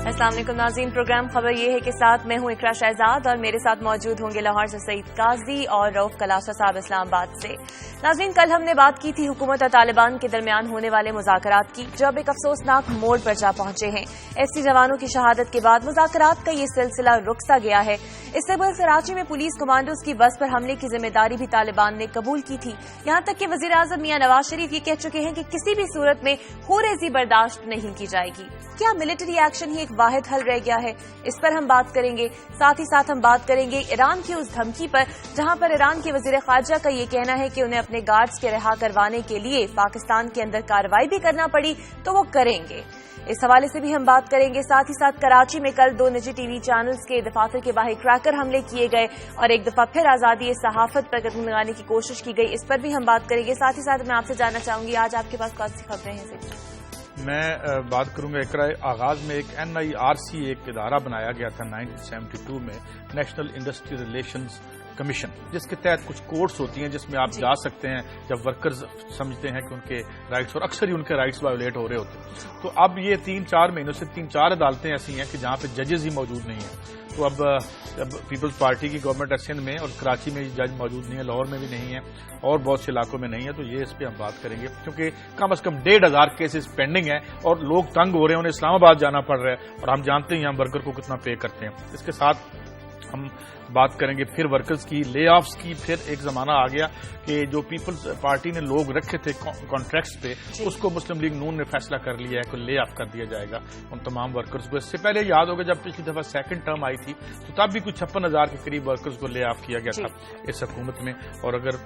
अस्सलाम वालेकुम नाज़रीन, प्रोग्राम खबर ये है कि साथ मैं हूं इकरा शहजाद और मेरे साथ मौजूद होंगे लाहौर से सईद काजी और रऊफ कलासा साहब इस्लामाबाद से। नाज़रीन, कल हमने बात की थी हुकूमत और तालिबान के दरमियान होने वाले मुज़ाकरात की, जो अब एक अफसोसनाक मोड़ पर जा पहुंचे हैं। एसटी जवानों की शहादत के बाद मुज़ाकरात का ये सिलसिला रुक सा गया है। इससे पहले कराची में पुलिस कमांडोज की बस पर हमले की जिम्मेदारी भी तालिबान ने कबूल की थी। यहां तक कि वज़ीर आज़म मियां नवाज शरीफ ये कह चुके हैं कि किसी भी सूरत में होरेज़ी बर्दाश्त नहीं की जाएगी। क्या मिलिट्री एक्शन ही एक वाहिद हल रह गया है? इस पर हम बात करेंगे। साथ ही साथ हम बात करेंगे ईरान की उस धमकी पर, जहां पर ईरान के वज़ीर ख़ारजा का ये कहना है कि उन्हें अपने गार्ड्स के रिहा करवाने के लिए पाकिस्तान के अंदर कार्रवाई भी करना पड़ी तो वो करेंगे। इस हवाले से भी हम बात करेंगे। साथ ही साथ कराची में कल 2 निजी टीवी चैनल्स के दफातर के बाहर क्रैकर हमले किए गए और एक दफा फिर आजादी सहाफत पर कदम लगाने की कोशिश की गई। इस पर भी हम बात करेंगे। साथ ही साथ मैं आपसे जानना चाहूंगी, आज आपके पास कौन सी खबरें हैं? मैं बात करूंगा इकरा, आगाज में एक NIRC एक इदारा बनाया गया था 1972 में, नेशनल इंडस्ट्री रिलेशंस कमीशन, जिसके तहत कुछ कोर्ट्स होती हैं जिसमें आप जा सकते हैं जब वर्कर्स समझते हैं कि उनके राइट्स, और अक्सर ही उनके राइट्स वायोलेट हो रहे होते हैं। तो अब ये 3-4 महीनों से 3-4 अदालतें ऐसी हैं कि जहां पे जजेस ही मौजूद नहीं हैं। तो अब पीपल्स पार्टी की गवर्नमेंट है सिंध में, और कराची में जज मौजूद नहीं है, लाहौर में भी नहीं है, और बहुत से इलाकों में नहीं है। तो ये इस पर हम बात करेंगे, क्योंकि कम से कम 1,500 केसेस पेंडिंग है और लोग तंग हो रहे हैं, उन्हें इस्लामाबाद जाना पड़ रहा है, और हम जानते हैं यहाँ वर्कर को कितना पे करते हैं। इसके साथ हम बात करेंगे फिर वर्कर्स की ले ऑफ्स की। फिर एक जमाना आ गया कि जो पीपल्स पार्टी ने लोग रखे थे कॉन्ट्रैक्ट्स पे, उसको मुस्लिम लीग नून ने फैसला कर लिया है कि ले ऑफ कर दिया जाएगा उन तमाम वर्कर्स को। इससे पहले याद होगा जब पिछली दफा सेकंड टर्म आई थी तो तब भी कुछ 56,000 के करीब वर्कर्स को ले ऑफ किया गया था इस हुकूमत में। और अगर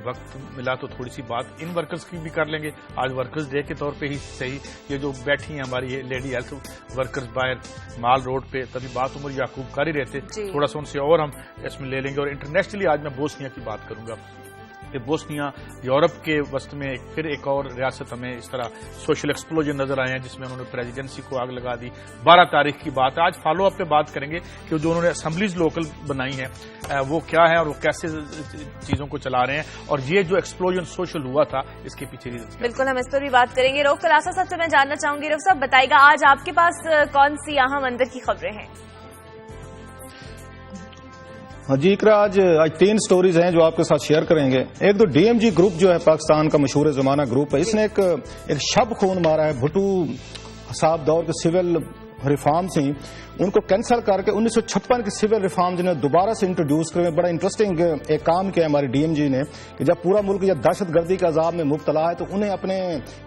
वक्त मिला तो थोड़ी सी बात इन वर्कर्स की भी कर लेंगे। आज वर्कर्स डे के तौर पे ही सही, ये जो बैठी हैं हमारी ये लेडी हेल्थ वर्कर्स बाहर माल रोड पे, तभी बात उमर याकूब कर ही रहते, थोड़ा सा उनसे और हम इसमें ले लेंगे। और इंटरनेशनली आज मैं बोस्निया की बात करूंगा कि बोस्निया यूरोप के वस्त में फिर एक और रियासत हमें इस तरह सोशल एक्सप्लोजन नजर आए हैं जिसमें उन्होंने प्रेसिडेंसी को आग लगा दी। 12 तारीख की बात है। आज फॉलो अप पे बात करेंगे कि जो उन्होंने असेंबलीज लोकल बनाई हैं वो क्या है और वो कैसे चीजों को चला रहे हैं, और ये जो एक्सप्लोजन सोशल हुआ था इसके पीछे रीजन। बिल्कुल, हम इस पर भी बात करेंगे। रऊफ कलासा साहब से मैं जानना चाहूंगी, रऊफ साहब बताइएगा आज आपके पास कौन सी अहम अंदर की खबरें हैं? हाँ जी इकरा, आज 3 स्टोरीज हैं जो आपके साथ शेयर करेंगे। एक तो DMG ग्रुप जो है पाकिस्तान का मशहूर जमाना ग्रुप है, इसने एक शब खून मारा है। भुट्टो साहब दौर के सिविल रिफॉर्म्स थी, उनको कैंसिल करके 1956 के सिविल रिफॉर्म्स ने दोबारा से इंट्रोड्यूस करे। बड़ा इंटरेस्टिंग एक काम किया हमारी DMG ने कि जब पूरा मुल्क या दहशतगर्दी के अजाब में मुब्तला है तो उन्हें अपने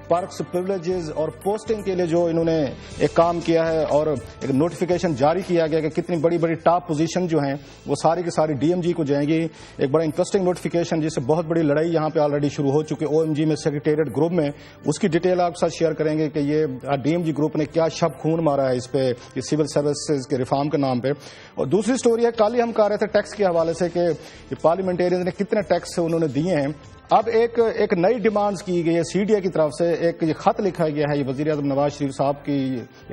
पर्क्स, प्रिविलेजेस और पोस्टिंग के लिए जो इन्होंने एक काम किया है और एक नोटिफिकेशन जारी किया गया कि कितनी बड़ी बड़ी टॉप पोजीशन जो हैं वो सारी की सारी DMG को जाएंगी। एक बड़ा इंटरेस्टिंग नोटिफिकेशन जिससे बहुत बड़ी लड़ाई यहाँ पे ऑलरेडी शुरू हो चुकी है OMG में, सेक्रेटेरिएट ग्रुप में। उसकी डिटेल आपके साथ शेयर करेंगे कि ये DMG ग्रुप ने क्या शब खून मारा है इस पे, सिविल सर्विसेज के रिफॉर्म के नाम पे। और दूसरी स्टोरी है, कल ही हम कह रहे थे टैक्स के हवाले से कि पार्लियामेंटेरियन ने कितने टैक्स उन्होंने दिए हैं। अब एक नई डिमांड्स की गई है CDA की तरफ से। एक ये खत लिखा गया है ये वजीर आज़म नवाज शरीफ साहब की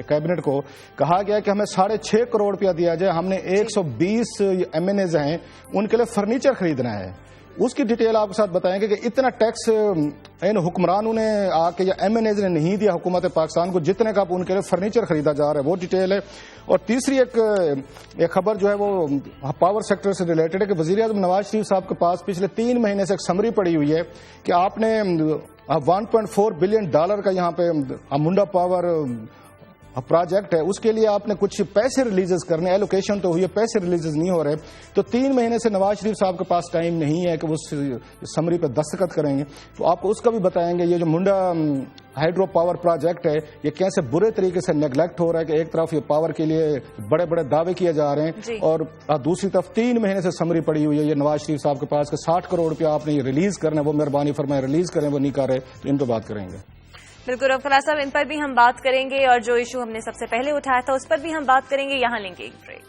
कैबिनेट को, कहा गया कि हमें 6.5 करोड़ रुपया दिया जाए। हमने 120 MNAs हैं उनके लिए फर्नीचर खरीदना है। उसकी डिटेल आपके साथ बताएंगे कि इतना टैक्स इन हुक्मरानों ने आके या MNAs ने नहीं दिया हुकूमत पाकिस्तान को जितने का उनके लिए फर्नीचर खरीदा जा रहा है, वो डिटेल है। और तीसरी एक खबर जो है वो पावर सेक्टर से रिलेटेड है कि वजीर आज़म नवाज शरीफ साहब के पास पिछले 3 महीने से एक समरी पड़ी हुई है कि आपने $1.4 बिलियन का यहाँ पे मुंडा पावर प्रोजेक्ट है, उसके लिए आपने कुछ पैसे रिलीजेस करने, एलोकेशन तो हुई है, पैसे रिलीजेस नहीं हो रहे। तो 3 महीने से नवाज शरीफ साहब के पास टाइम नहीं है कि वो समरी पे दस्तखत करेंगे। तो आपको उसका भी बताएंगे। ये जो मुंडा हाइड्रो पावर प्रोजेक्ट है ये कैसे बुरे तरीके से नेग्लेक्ट हो रहा है कि एक तरफ ये पावर के लिए बड़े बड़े दावे किए जा रहे हैं और दूसरी तरफ 3 महीने से समरी पड़ी हुई है ये नवाज शरीफ साहब के पास कि 60 करोड़ रुपया आपने ये रिलीज करना है, वो मेहरबानी फरमाए रिलीज करें, वो नहीं कर रहे। तो इन पर बात करेंगे। बिल्कुल रऊफ कलासा साहब, इन पर भी हम बात करेंगे और जो इशू हमने सबसे पहले उठाया था उस पर भी हम बात करेंगे। यहाँ लेंगे एक ब्रेक।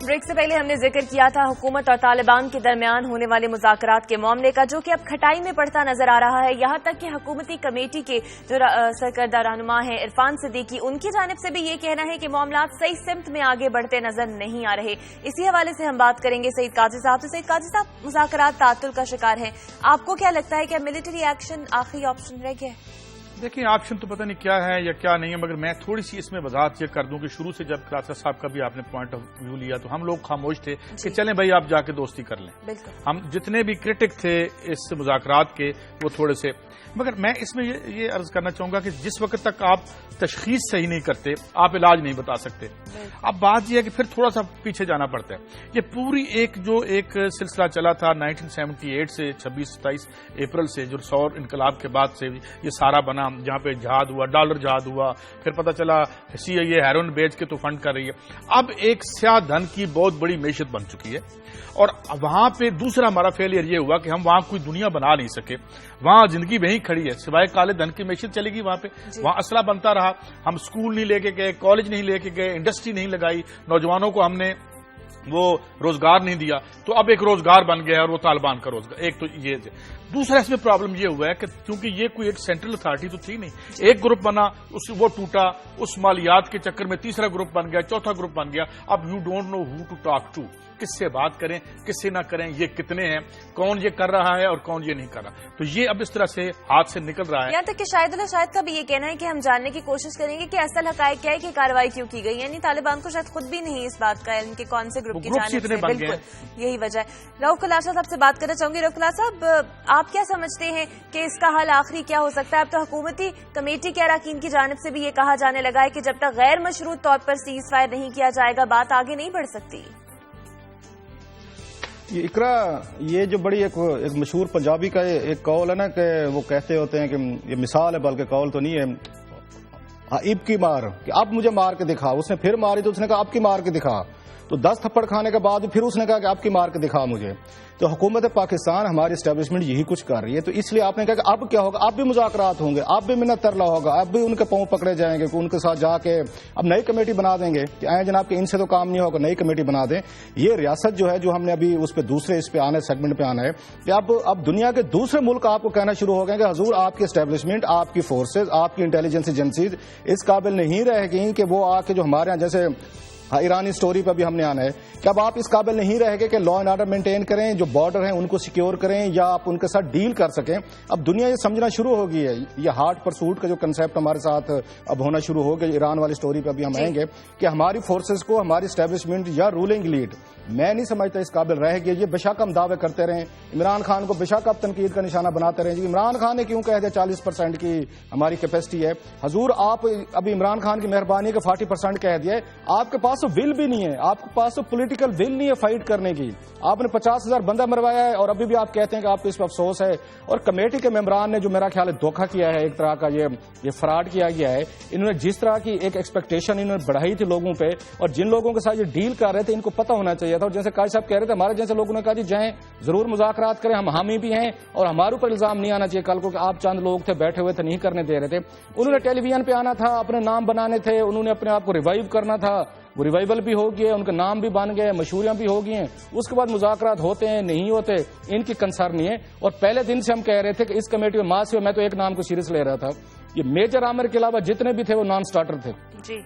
بریک سے پہلے ہم نے ذکر کیا تھا حکومت اور طالبان کے درمیان ہونے والے مذاکرات کے معاملے کا، جو کہ اب کھٹائی میں پڑتا نظر آ رہا ہے، یہاں تک کہ حکومتی کمیٹی کے جو سرکردہ رہنما ہیں عرفان صدیقی، ان کی جانب سے بھی یہ کہنا ہے کہ معاملات صحیح سمت میں آگے بڑھتے نظر نہیں آ رہے۔ اسی حوالے سے ہم بات کریں گے سعید قاضی صاحب سے۔ سعید قاضی صاحب، مذاکرات تعطل کا شکار ہیں، آپ کو کیا لگتا ہے کہ ملٹری ایکشن آخری آپشن رہ گیا ہے؟ دیکھیں، آپشن تو پتہ نہیں کیا ہے یا کیا نہیں ہے، مگر میں تھوڑی سی اس میں وضاحت یہ کر دوں کہ شروع سے جب کلاسا صاحب کا بھی آپ نے پوائنٹ آف ویو لیا تو ہم لوگ خاموش تھے کہ چلیں بھائی آپ جا کے دوستی کر لیں۔ ہم جتنے بھی کرٹک تھے اس مذاکرات کے وہ تھوڑے سے، مگر میں اس میں یہ عرض کرنا چاہوں گا کہ جس وقت تک آپ تشخیص صحیح نہیں کرتے آپ علاج نہیں بتا سکتے۔ اب بات یہ ہے کہ پھر تھوڑا سا پیچھے جانا پڑتا ہے۔ یہ پوری ایک سلسلہ چلا تھا 1978 سے 26-27 اپریل سے، جو سور انقلاب کے بعد سے یہ سارا بنا، جہاں پہ جہاد ہوا، ڈالر جہاد ہوا، پھر پتہ چلا CIA ہیروئن بیچ کے تو فنڈ کر رہی ہے۔ اب ایک سیاہ دھن کی بہت بڑی معیشت بن چکی ہے، اور وہاں پہ دوسرا ہمارا فیلئر یہ ہوا کہ ہم وہاں کوئی دنیا بنا نہیں سکے۔ وہاں زندگی وہیں کھڑی ہے، سوائے کالے دھن کی معیشت چلے گی وہاں پہ، وہاں اسلحہ بنتا رہا، ہم سکول نہیں لے کے گئے، کالج نہیں لے کے گئے، انڈسٹری نہیں لگائی، نوجوانوں کو ہم نے وہ روزگار نہیں دیا، تو اب ایک روزگار بن گیا ہے اور وہ طالبان کا روزگار۔ ایک تو یہ دوسرا اس میں پرابلم یہ ہوا ہے کہ کیونکہ یہ کوئی ایک سینٹرل اتھارٹی تو تھی نہیں، ایک گروپ بنا، وہ ٹوٹا، اس مالیات کے چکر میں تیسرا گروپ بن گیا، چوتھا گروپ بن گیا۔ اب you don't know who to talk to, کس سے بات کریں کس سے نہ کریں، یہ کتنے ہیں، کون یہ کر رہا ہے اور کون یہ نہیں کر رہا، تو یہ اب اس طرح سے ہاتھ سے نکل رہا ہے۔ یہاں تک کہ شاہد کا بھی یہ کہنا ہے کہ ہم جاننے کی کوشش کریں گے کہ اصل حقائق کیا ہے کہ کارروائی کیوں کی گئی، یعنی طالبان کو شاید خود بھی نہیں اس بات کا علم کہ کون سے گروپ کی جانب سے، بالکل یہی وجہ ہے۔ رؤف کلاشہ صاحب سے بات کرنا چاہوں گی۔ رؤف کلاشہ صاحب، آپ کیا سمجھتے ہیں کہ اس کا حل آخری کیا ہو سکتا ہے؟ اب تو حکومتی کمیٹی کے اراکین کی جانب سے بھی یہ کہا جانے لگا ہے کہ جب تک غیر مشروط طور پر سیز فائر نہیں کیا جائے گا بات آگے نہیں بڑھ سکتی۔ اقرا، یہ جو بڑی ایک مشہور پنجابی کا ایک قول ہے نا کہ وہ کہتے ہوتے ہیں کہ یہ مثال ہے بلکہ قول تو نہیں ہے، اب کی مار، کہ اب مجھے مار کے دکھا۔ اس نے پھر ماری تو اس نے کہا اب کی مار کے دکھا، تو 10 تھپڑ کھانے کے بعد پھر اس نے کہا کہ اب کی مار کے دکھا مجھے۔ تو حکومت پاکستان، ہماری اسٹیبلشمنٹ یہی کچھ کر رہی ہے، تو اس لیے آپ نے کہا کہ اب کیا ہوگا، اب بھی مذاکرات ہوں گے، اب بھی منت ترلا ہوگا، اب بھی ان کے پاؤں پکڑے جائیں گے، کہ ان کے ساتھ جا کے اب نئی کمیٹی بنا دیں گے کہ اے جناب کہ ان سے تو کام نہیں ہوگا، نئی کمیٹی بنا دیں۔ یہ ریاست جو ہے، جو ہم نے ابھی اس پہ دوسرے اس پہ آنا ہے، سیگمنٹ پہ آنا ہے، کہ اب دنیا کے دوسرے ملک آپ کو کہنا شروع ہو گئے کہ حضور آپ کی اسٹیبلشمنٹ، آپ کی فورسز، آپ کی انٹیلیجنس ایجنسیز اس قابل نہیں رہ گئی کہ وہ آ کے جو ہمارے یہاں جیسے ایرانی سٹوری پہ بھی ہم نے آنا ہے کہ اب آپ اس قابل نہیں رہے گے کہ لا اینڈ آرڈر مینٹین کریں، جو بارڈر ہیں ان کو سیکیور کریں یا آپ ان کے ساتھ ڈیل کر سکیں۔ اب دنیا یہ سمجھنا شروع ہو گئی ہے، یہ ہارڈ پرسوٹ کا جو کنسیپٹ ہمارے ساتھ اب ہونا شروع ہو گیا، ایران والی سٹوری پہ بھی ہم آئیں گے کہ ہماری فورسز کو، ہماری اسٹیبلشمنٹ یا رولنگ لیڈ، میں نہیں سمجھتا اس قابل رہے گی۔ یہ بے شک ہم دعوے کرتے رہیں، عمران خان کو بے شک آپ تنقید کا نشانہ بناتے رہیں، جی عمران خان نے کیوں کہہ دیا 40% کی ہماری کیپیسٹی ہے۔ حضور آپ ابھی عمران خان کی مہربانی کہ 40% کہہ دیا ہے، آپ کے پاس تو ول بھی نہیں ہے، آپ کے پاس تو پولیٹیکل ول نہیں ہے فائٹ کرنے کی، آپ نے 50,000 بندہ مروایا ہے اور ابھی بھی آپ کہتے ہیں کہ آپ کو اس پہ افسوس ہے۔ اور کمیٹی کے ممبران نے جو میرا خیال ہے دھوکہ کیا ہے، ایک طرح کا یہ فراڈ کیا گیا ہے۔ انہوں نے جس طرح کی ایک ایکسپیکٹیشن انہوں نے بڑھائی تھی لوگوں پہ، اور جن لوگوں کے ساتھ یہ ڈیل کر رہے تھے ان کو پتہ ہونا چاہیے تھا، اور جیسے قاضی صاحب کہہ رہے تھے ہمارے جیسے لوگوں نے کہا جی جائیں ضرور مذاکرات کریں، ہم حامی بھی ہیں، اور ہمارے اوپر الزام نہیں آنا چاہیے کل کو کہ آپ چند لوگ تھے بیٹھے ہوئے تھے نہیں کرنے دے رہے تھے۔ انہوں نے ٹیلی ویژن پہ آنا تھا، اپنے نام بنانے تھے، انہوں نے اپنے آپ کو ریوائیو کرنا تھا، وہ ریوائیول بھی ہو گئے، ان کے نام بھی بن گئے، مشہوریاں بھی ہو گئی ہیں۔ اس کے بعد مذاکرات ہوتے ہیں نہیں ہوتے ان کی کنسرن نہیں ہے۔ اور پہلے دن سے ہم کہہ رہے تھے کہ اس کمیٹی میں ماس میں تو ایک نام کو سیریس لے رہا تھا، یہ میجر عامر کے علاوہ جتنے بھی تھے وہ نان سٹارٹر تھے،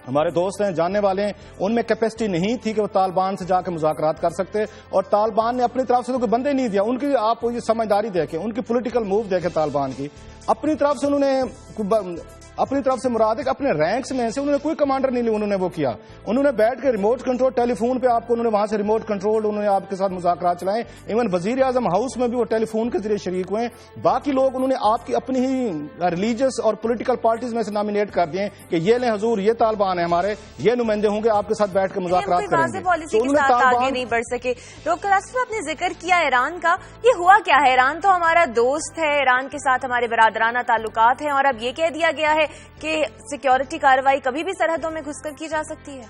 ہمارے دوست ہیں جاننے والے ہیں، ان میں کیپیسٹی نہیں تھی کہ وہ طالبان سے جا کے مذاکرات کر سکتے، اور طالبان نے اپنی طرف سے تو کوئی بندے نہیں دیا۔ ان کی آپ یہ سمجھداری دیکھیں، ان کی پولیٹیکل موو دیکھیں طالبان کی، اپنی طرف سے انہوں نے اپنی طرف سے مراد ہے کہ اپنے رینکس میں سے انہوں نے کوئی کمانڈر نہیں لی، انہوں نے وہ کیا، انہوں نے بیٹھ کے ریموٹ کنٹرول ٹیلی فون پہ آپ کو انہوں نے وہاں سے ریموٹ کنٹرول انہوں نے آپ کے ساتھ مذاکرات چلائے، ایون وزیر اعظم ہاؤس میں بھی وہ ٹیلی فون کے ذریعے شریک ہوئے۔ باقی لوگ انہوں نے آپ کی اپنی ہی ریلیجس اور پولیٹیکل پارٹیز میں سے نامینیٹ کر دیے کہ یہ لیں حضور یہ طالبان ہیں ہمارے، یہ نمائندے ہوں گے آپ کے ساتھ بیٹھ کے مذاکرات کریں گے، تو انہوں نے آگے نہیں بڑھ سکے۔ ڈاکٹر کلاشہ صاحب نے ذکر کیا ایران کا، یہ ہوا کیا ہے؟ ایران تو ہمارا دوست ہے، ایران کے ساتھ ہمارے برادرانہ تعلقات ہیں، اور اب یہ کہہ دیا گیا ہے کہ سیکیورٹی کارروائی کبھی بھی سرحدوں میں گھس کر کی جا سکتی ہے۔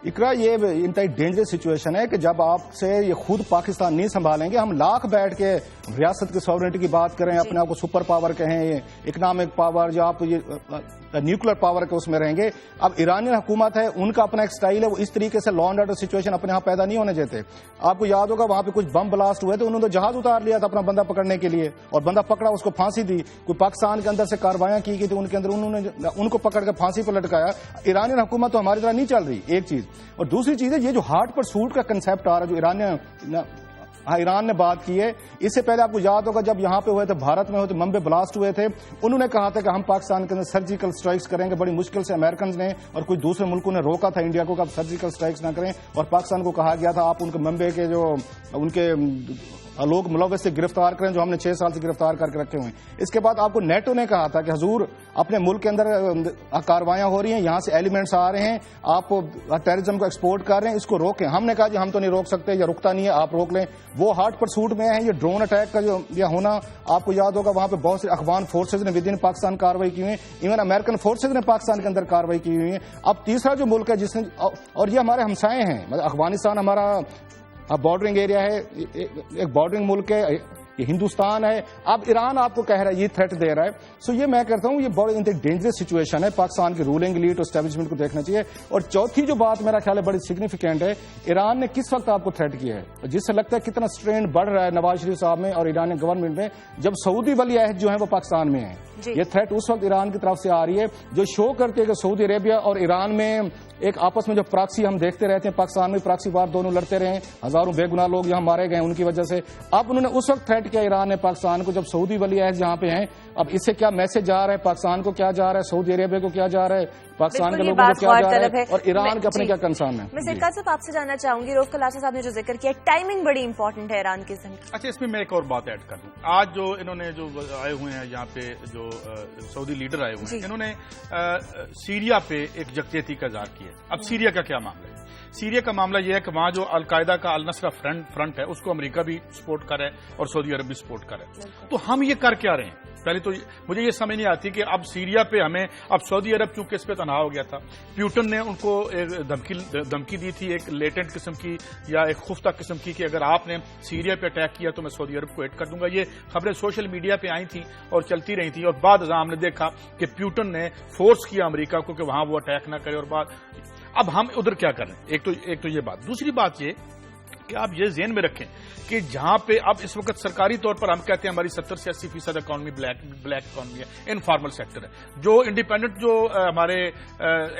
اقرا، یہ انتہائی ڈینجرس سچویشن ہے کہ جب آپ سے یہ خود پاکستان نہیں سنبھالیں گے، ہم لاکھ بیٹھ کے ریاست کی سوورنٹی کی بات کریں، اپنے آپ کو سپر پاور کہیں، اکنامک پاور، جو آپ یہ न्यूक्लियर पावर के उसमें रहेंगे। अब ईरानी हुकूमत है, उनका अपना एक स्टाइल है, वो इस तरीके से लॉ एंड ऑर्डर सिचुएशन अपने यहाँ पैदा नहीं होने देते। आपको याद होगा वहां पे कुछ बम ब्लास्ट हुए थे, उन्होंने तो जहाज उतार लिया था अपना बंदा पकड़ने के लिए, और बंदा पकड़ा, उसको फांसी दी। कोई पाकिस्तान के अंदर से कार्रवाइयां की गई थी, उनके अंदर उन्होंने उनको पकड़ के फांसी पर लटकाया। ईरानी हुकूमत तो हमारी तरह नहीं चल रही, एक चीज। और दूसरी चीज है ये जो हार्ट पर सूट का कंसेप्ट आ रहा है, जो ईरान ने बात की है। इससे पहले आपको याद होगा जब यहां पे हुए थे, भारत में हुए थे, बम्बे ब्लास्ट हुए थे, उन्होंने कहा था कि हम पाकिस्तान के अंदर सर्जिकल स्ट्राइक्स करेंगे। बड़ी मुश्किल से अमेरिकन ने और कुछ दूसरे मुल्कों ने रोका था इंडिया को कि आप सर्जिकल स्ट्राइक्स ना करें, और पाकिस्तान को कहा गया था आप उनके बम्बे के जो उनके लोग मुलव्वस से गिरफ्तार करें, जो हमने 6 साल से गिरफ्तार करके रखे हुए हैं। इसके बाद आपको नेटो ने कहा था कि हुजूर अपने मुल्क के अंदर कार्रवाइयां हो रही हैं, यहां से एलिमेंट्स आ रहे हैं, आप टेररिज्म को एक्सपोर्ट कर रहे हैं, इसको रोकें। हमने कहा जी हम तो नहीं रोक सकते, या रुकता नहीं है, आप रोक लें। वो हार्ट परसूट में है। ये ड्रोन अटैक का जो यह होना, आपको याद होगा वहां पे बहुत से अफगान फोर्सेज ने विद इन पाकिस्तान कार्रवाई की हुई है, इवन अमेरिकन फोर्सेज ने पाकिस्तान के अंदर कार्रवाई की हुई है। अब तीसरा जो मुल्क है जिसने, और ये हमारे हमसाए हैं, मतलब अफगानिस्तान हमारा बॉर्डरिंग एरिया है, एक बॉर्डरिंग मुल्क है, ये हिंदुस्तान है। अब ईरान आपको कह रहा है, ये थ्रेट दे रहा है। सो ये मैं कहता हूं ये बड़ी डेंजरस सिचुएशन है, पाकिस्तान की रूलिंग एलीट और एस्टेब्लिशमेंट को देखना चाहिए। और चौथी जो बात मेरा ख्याल है बड़ी सिग्निफिकेंट है, ईरान ने किस वक्त आपको थ्रेट किया है, जिससे लगता है कितना स्ट्रेन बढ़ रहा है नवाज शरीफ साहब में और ईरानी गवर्नमेंट में, जब सऊदी वली अहद जो है वो पाकिस्तान में है। ये थ्रेट उस वक्त ईरान की तरफ से आ रही है, जो शो करती है कि सऊदी अरेबिया और ईरान में एक आपस में जो प्रॉक्सी हम देखते रहते हैं, पाकिस्तान में प्रॉक्सी वार दोनों लड़ते रहे, हजारों बेगुनाह लोग यहाँ मारे गए उनकी वजह से। अब उन्होंने उस वक्त थ्रेट किया ईरान ने पाकिस्तान को, जब सऊदी वली अहद यहाँ पे हैं। अब इससे क्या मैसेज जा रहा है, पाकिस्तान को क्या जा रहा है, सऊदी अरेबिया को क्या जा रहा है, पाकिस्तान के लोगों को क्या जा रहा है, और ईरान के अपने क्या कंसर्न है। मैं सिरका साहब आपसे जानना चाहूंगी, रऊफ कलासा साहब ने जो जिक्र किया, टाइमिंग बड़ी इंपॉर्टेंट है ईरान की। अच्छा, इसमें मैं एक और बात ऐड कर दूं। आज जो इन्होंने जो आए हुए हैं यहाँ पे, जो सऊदी लीडर आए हुए हैं, इन्होंने सीरिया पे एक यकजहती का इज़हार किया। अब सीरिया का क्या मामला है? सीरिया का मामला यह है कि वहां जो अलकायदा का अल नसरा फ्रंट है, उसको अमेरिका भी सपोर्ट कर रहा है और सऊदी अरब भी सपोर्ट कर रहा है। तो हम ये कर क्या रहे हैं? पहले तो मुझे ये समझ नहीं आती कि अब सीरिया पे हमें, अब सऊदी अरब क्योंकि इस पे तनहा हो गया था, प्यूटन ने उनको एक धमकी दी थी, एक लेटेंट किस्म की या एक खुफ्ता किस्म की, कि अगर आपने सीरिया पे अटैक किया तो मैं सऊदी अरब को हिट कर दूंगा। ये खबरें सोशल मीडिया पे आई थी और चलती रही थी, और बाद हमने देखा कि प्यूटन ने फोर्स किया अमेरिका को कि वहां वो अटैक ना करे। और बाद अब हम उधर क्या कर रहे हैं? एक तो ये बात। दूसरी बात ये कि आप ये ज़हन में रखें कि जहां पे अब इस वक्त सरकारी तौर पर हम कहते हैं हमारी 70 से 80% इकॉनमी ब्लैक इकॉनमी है, इनफॉर्मल सेक्टर है। जो इंडिपेंडेंट जो हमारे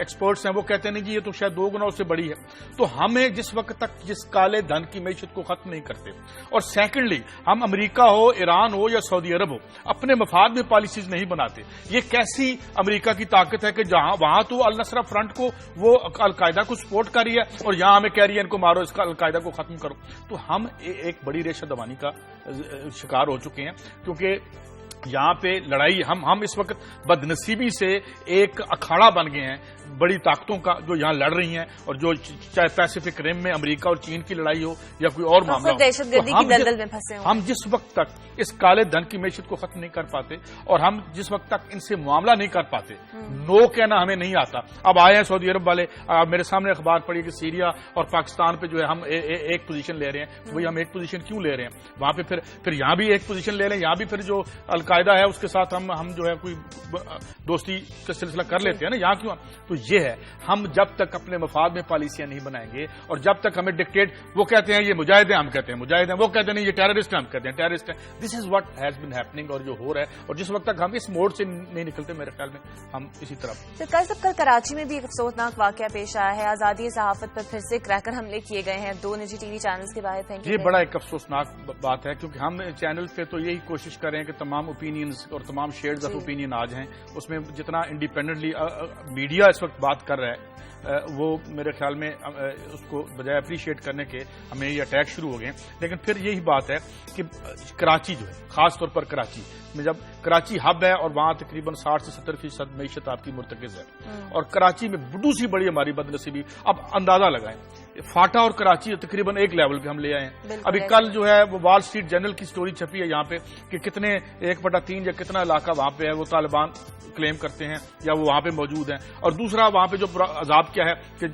एक्सपर्ट्स हैं वो कहते हैं नहीं जी ये तो शायद 2 गुना उससे बड़ी है। तो हमें जिस वक्त तक जिस काले धन की मैशत को खत्म नहीं करते, और सेकेंडली हम अमेरिका हो, ईरान हो या सऊदी अरब हो, अपने मफाद में पॉलिसीज नहीं बनाते, ये कैसी अमेरिका की ताकत है कि जहां वहां तो अल नसरा फ्रंट को वो अलकायदा को सपोर्ट कर रही है और यहां हमें कह रही है इनको मारो, इसका अलकायदा को खत्म करो। तो हम एक बड़ी रेशा दबानी का शिकार हो चुके हैं, क्योंकि यहां पे लड़ाई हम इस वक्त बदनसीबी से एक अखाड़ा बन गए हैं बड़ी ताकतों का, जो यहां लड़ रही हैं, और जो चाहे पैसिफिक रिम में अमेरिका और चीन की लड़ाई हो या कोई और मामला हो, दहशतगर्दी की दलदल में फंसे हो। हम जिस वक्त तक इस काले धन की मैशत को खत्म नहीं कर पाते, और हम जिस वक्त तक इनसे मामला नहीं कर पाते, नो कहना हमें नहीं आता। अब आए हैं सऊदी अरब वाले, मेरे सामने अखबार पड़ी कि सीरिया और पाकिस्तान पे जो है हम एक पोजीशन ले रहे हैं। वही हम एक पोजीशन क्यों ले रहे हैं? वहां पे फिर यहां भी एक पोजीशन ले लें, यहां भी फिर जो अलकायदा है उसके साथ हम जो है कोई दोस्ती का सिलसिला कर लेते हैं ना, यहां क्यों? तो ये है, हम जब तक अपने मफाद में पॉलिसियां नहीं बनाएंगे, और जब तक हमें डिक्टेट, वो कहते हैं ये मुजाहिद हैं, हम कहते हैं मुजाहिद हैं, वो कहते हैं नहीं ये टेररिस्ट हैं, हम कहते हैं टेररिस्ट हैं। This is what has been happening, और जो हो रहा है, और जिस वक्त तक हम इस मोड से नहीं निकलते, मेरे ख्याल में हम इसी तरफ। तो कल कराची में भी एक अफसोसनाक वाकया पेश आया है, आजादी सहाफत पर फिर से क्रैकर हमले किए गए हैं 2 निजी टीवी चैनल्स के बाहर। Thank you. ये बड़ा एक अफसोसनाक बात है, क्योंकि हम चैनल पे तो यही कोशिश कर रहे हैं कि तमाम ओपिनियंस और तमाम शेड्स ऑफ ओपिनियन आज हैं, उसमें जितना इंडिपेंडेंटली मीडिया इस वक्त बात कर रहा है, वो मेरे ख्याल में उसको बजाय अप्रिशिएट करने के हमें ये अटैक शुरू हो गए। लेकिन फिर यही बात है कि कराची जो है, खास तौर पर कराची में, जब कराची हब है और वहां तकरीबन 60 से 70% मैशत आपकी मुर्तकिज है, और कराची में दूसरी बड़ी हमारी बदनसीबी, अब अंदाजा लगाएं, फाटा और कराची तकरीबन एक लेवल पे हम ले आए हैं। अभी कल जो है वो वॉल स्ट्रीट जर्नल की स्टोरी छपी है यहाँ पे कि कितने 1/3 या कितना इलाका वहां पे है वो तालिबान क्लेम करते हैं या वो वहां पे मौजूद हैं, और दूसरा वहां पे जो अजाब क्या है कि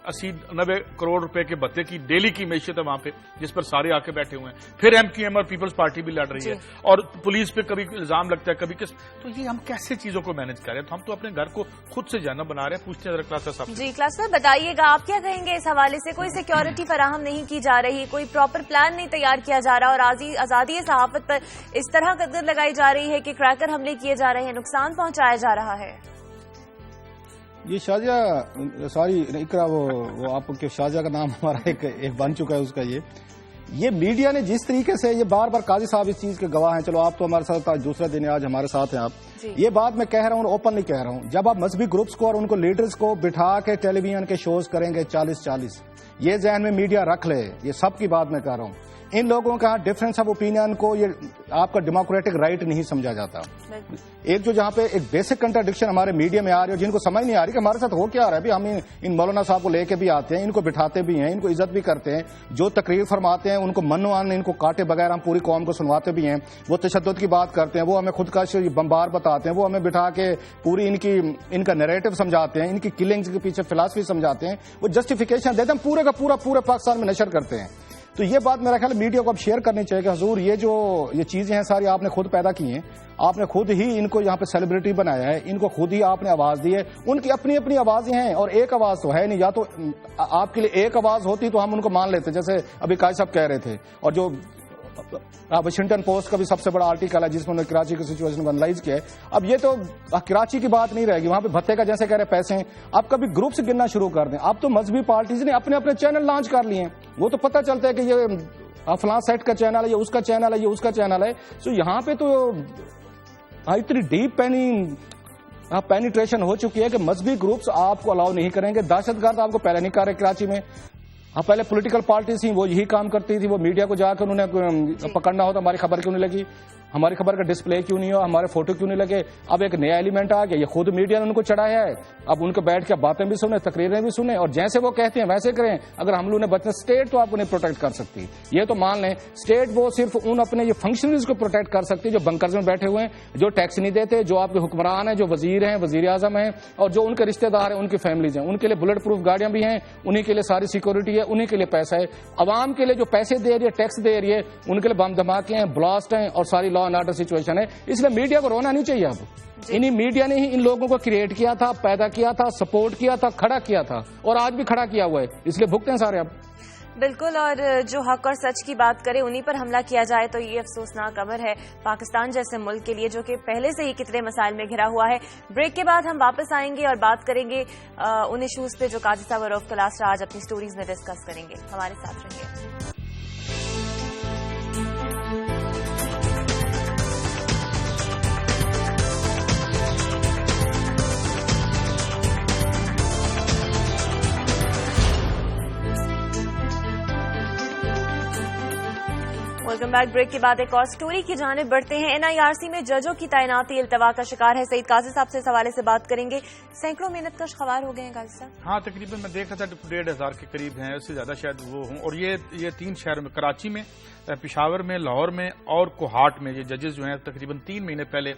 80-90 करोड़ रुपए के भत्ते की डेली की मैशियत है वहां पे, जिस पर सारे आके बैठे हुए हैं। फिर MQM और पीपल्स पार्टी भी लड़ रही है, और पुलिस पे कभी इल्जाम लगता है, कभी किस। तो ये हम कैसे चीजों को मैनेज करें? तो हम तो अपने घर को खुद से जाना बना रहे हैं। पूछते हैं क्लास साहब। जी क्लास साहब बताइएगा, आप क्या कहेंगे इस हवाले से? कोई सिक्योरिटी फराहम नहीं की जा रही, कोई प्रॉपर प्लान नहीं तैयार किया जा रहा, और आजादी सहाफत पर इस तरह कदर लगाई जा रही है कि क्रैकर हमले किए जा रहे हैं, नुकसान पहुंचाया जा रहा है। ये शाहजहा सॉरी इकरा वो आपके शाहजहा का नाम हमारा एक बन चुका है उसका। ये मीडिया ने जिस तरीके से ये बार बार काजी साहब इस चीज के गवाह हैं, चलो आप तो हमारे साथ आज दूसरा दिन है, आज हमारे साथ हैं आप, ये बात मैं कह रहा हूं और ओपनली कह रहा हूं, जब आप मजहबी ग्रुप्स को और उनको लीडर्स को बिठा के टेलीविजन के शोज करेंगे 40-40, ये जहन में मीडिया रख ले, ये सबकी बात मैं कह रहा हूं। इन लोगों का डिफरेंस ऑफ ओपिनियन को ये आपका डेमोक्रेटिक राइट नहीं समझा जाता। एक जो जहां पे एक बेसिक कंट्राडिक्शन हमारे मीडिया में आ रही है, जिनको समझ नहीं आ रही कि हमारे साथ हो क्या रहा है। अभी हम इन मौलाना साहब को लेके भी आते हैं, इनको बिठाते भी हैं, इनको इज्जत भी करते हैं, जो तकरीर फरमाते हैं उनको मनवान इनको काटे बगैर हम पूरी कौम को सुनवाते भी हैं। वो तशद्दुद की बात करते हैं, वो हमें खुदकश बम्बार बताते हैं, वो हमें बिठा के पूरी इनका नैरेटिव समझाते हैं, इनकी किलिंग्स के पीछे फिलॉसफी समझाते हैं, वो जस्टिफिकेशन देते हैं, पूरे का पूरे पाकिस्तान में नशर करते हैं। तो ये बात मेरा ख्याल मीडिया को अब शेयर करनी चाहिए कि हुजूर ये चीजें हैं सारी आपने खुद पैदा की हैं, आपने खुद ही इनको यहाँ पे सेलिब्रिटी बनाया है, इनको खुद ही आपने आवाज दी है, उनकी अपनी अपनी आवाजें हैं और एक आवाज तो है नहीं। या तो आपके लिए एक आवाज होती तो हम उनको मान लेते, जैसे अभी काजी साहब कह रहे थे, और जो वाशिंगटन पोस्ट का भी सबसे बड़ा आर्टिकल है जिसमें उन्होंने कराची की सिचुएशन को एनालाइज किया है। अब ये तो कराची की बात नहीं रहेगी, वहां पे भत्ते का जैसे कह रहे पैसे हैं, अब कभी ग्रुप से गिनना शुरू कर दें। अब तो मजहबी पार्टीज ने अपने अपने चैनल लॉन्च कर लिए हैं, वो तो पता चलता है कि ये फलां सेट का चैनल है, ये उसका चैनल है, ये उसका चैनल है। तो यहाँ पे तो इतनी डीप पेनिट्रेशन हो चुकी है कि मजहबी ग्रुप्स आपको अलाउ नहीं करेंगे। दहशतगर्द आपको पहले नहीं कर रहे कराची में, हाँ पहले पॉलिटिकल पार्टीज थी वो यही काम करती थी, वो मीडिया को जाकर उन्होंने पकड़ना हो तो हमारी खबर क्यों नहीं लगी, हमारी खबर का डिस्प्ले क्यों नहीं हो, हमारे फोटो क्यों नहीं लगे। अब एक नया एलिमेंट आ गया, ये खुद मीडिया ने उनको चढ़ाया है। अब उनको बैठ के बातें भी सुने, तकरीरें भी सुने, और जैसे वो कहते हैं वैसे करें। अगर हम लोगों ने बच्चे स्टेट तो आपको नहीं प्रोटेक्ट कर सकती, ये तो मान लें। स्टेट वो सिर्फ उन अपने ये फंक्शनरीज को प्रोटेक्ट कर सकती है जो बंकर्स में बैठे हुए हैं, जो टैक्स नहीं देते, जो आपके हुक्मरान हैं, जो वजीर हैं, वजीर आजम हैं, और जो उनके रिश्तेदार हैं, उनकी फैमिलीज हैं। उनके लिए बुलेट प्रूफ गाड़ियां भी हैं, उन्हीं के लिए सारी सिक्योरिटी है, उन्हीं के लिए पैसा है। अवाम के लिए जो पैसे दे रही है, टैक्स दे रही है, उनके लिए बम धमाके हैं, ब्लास्ट हैं, और सारी लॉ एंड ऑर्डर सिचुएशन है। इसलिए मीडिया को रोना नहीं चाहिए। अब इन्हीं मीडिया ने ही इन लोगों को क्रिएट किया था, पैदा किया था, सपोर्ट किया था, खड़ा किया था, और आज भी खड़ा किया हुआ है, इसलिए भुगते हैं सारे अब। बिल्कुल, और जो हक और सच की बात करें उन्हीं पर हमला किया जाए तो ये अफसोसनाक खबर है पाकिस्तान जैसे मुल्क के लिए, जो कि पहले से ही कितने मसाइल में घिरा हुआ है। ब्रेक के बाद हम वापस आएंगे और बात करेंगे उन इशूज पे जो काजी साहब और रऊफ कलास्ट्रा आज अपनी स्टोरीज में डिस्कस करेंगे। हमारे साथ रहिए। Welcome back. ब्रेक के बाद एक और स्टोरी की जानिब बढ़ते हैं। NIRC में जजों की तैनाती इल्तवा का शिकार है। सईद काजी साहब से इस हवाले से बात करेंगे। सैकड़ों मेहनतकश ख्वार हो गए हैं काजी साहब। हाँ, तकरीबन मैं देख रहा था 1,500 के करीब हैं, उससे ज्यादा शायद वो हों। और ये 3 शहरों में, कराची में, पिशावर में, लाहौर में और कोहाट में, ये जजेस जो हैं तकरीबन 3 महीने पहले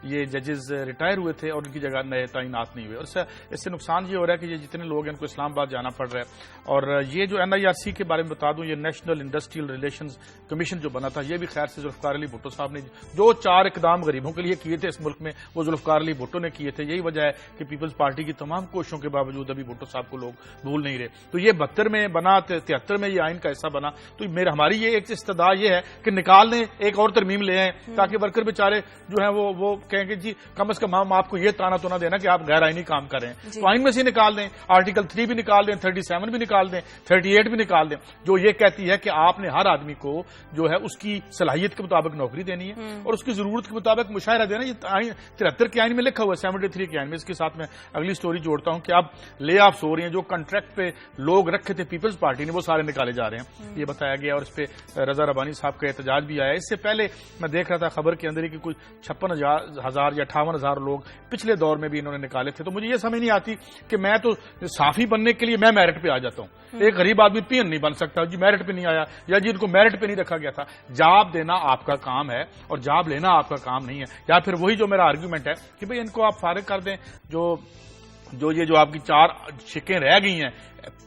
ये जजेस रिटायर हुए थे और उनकी जगह नए तैनात नहीं हुए। और इससे नुकसान ये हो रहा है कि ये जितने लोग हैं उनको इस्लामाबाद जाना पड़ रहा है। और ये जो NIRC के बारे में बता दूं, ये नेशनल इंडस्ट्रियल रिलेशंस कमीशन जो बना था, ये भी खैर से जुल्फकार अली भुट्टो साहब ने जो 4 इकदाम गरीबों के लिए किए थे इस मुल्क में, वो जुल्फकार अली भुट्टो ने किए थे। यही वजह है कि पीपल्स पार्टी की तमाम कोशिशों के बावजूद अभी भुट्टो साहब को लोग भूल नहीं रहे। तो ये 72 में बना, 73 में ये आइन का हिस्सा बना। तो हमारी ये एक इस्तदा ये है कि निकाल लें, एक और तरमीम ले आए, ताकि वर्कर बेचारे जो है वो कहेंगे जी कम से कम हम आपको ये ताना तो ना देना कि आप गैर आईनी काम कर रहे हैं। तो आइन में से निकाल दें, आर्टिकल 3 भी निकाल दें, 37 भी निकाल दें, 38 भी निकाल दें, जो ये कहती है कि आपने हर आदमी को जो है उसकी सलाहियत के मुताबिक नौकरी देनी है और उसकी जरूरत के मुताबिक मुशायरा देना। ये 73 के आइन में लिखा हुआ है, 73 के आइन में। इसके साथ मैं अगली स्टोरी जोड़ता हूं कि अब ले ऑफ्स हो रही हैं, जो कॉन्ट्रैक्ट पे लोग रखे थे पीपल्स पार्टी ने, वो सारे निकाले जा रहे हैं, ये बताया गया। और इस पे रजा रबानी साहब का एहतजाज भी आया। इससे पहले मैं देख रहा था खबर के अंदर ही कि कुछ 56,000 या 58,000 लोग पिछले दौर में भी इन्होंने निकाले थे। तो मुझे ये समझ नहीं आती कि मैं तो साफी बनने के लिए मैं मेरिट पे आ जाता हूं, एक गरीब आदमी पीएन नहीं बन सकता जी मेरिट पे नहीं आया, या जी इनको मेरिट पे नहीं रखा गया था। जॉब देना आपका काम है और जॉब लेना आपका काम नहीं है। या फिर वही जो मेरा आर्ग्यूमेंट है कि भाई इनको आप फारिग कर दें, जो جو آپ کی 4 شکیں رہ گئی ہیں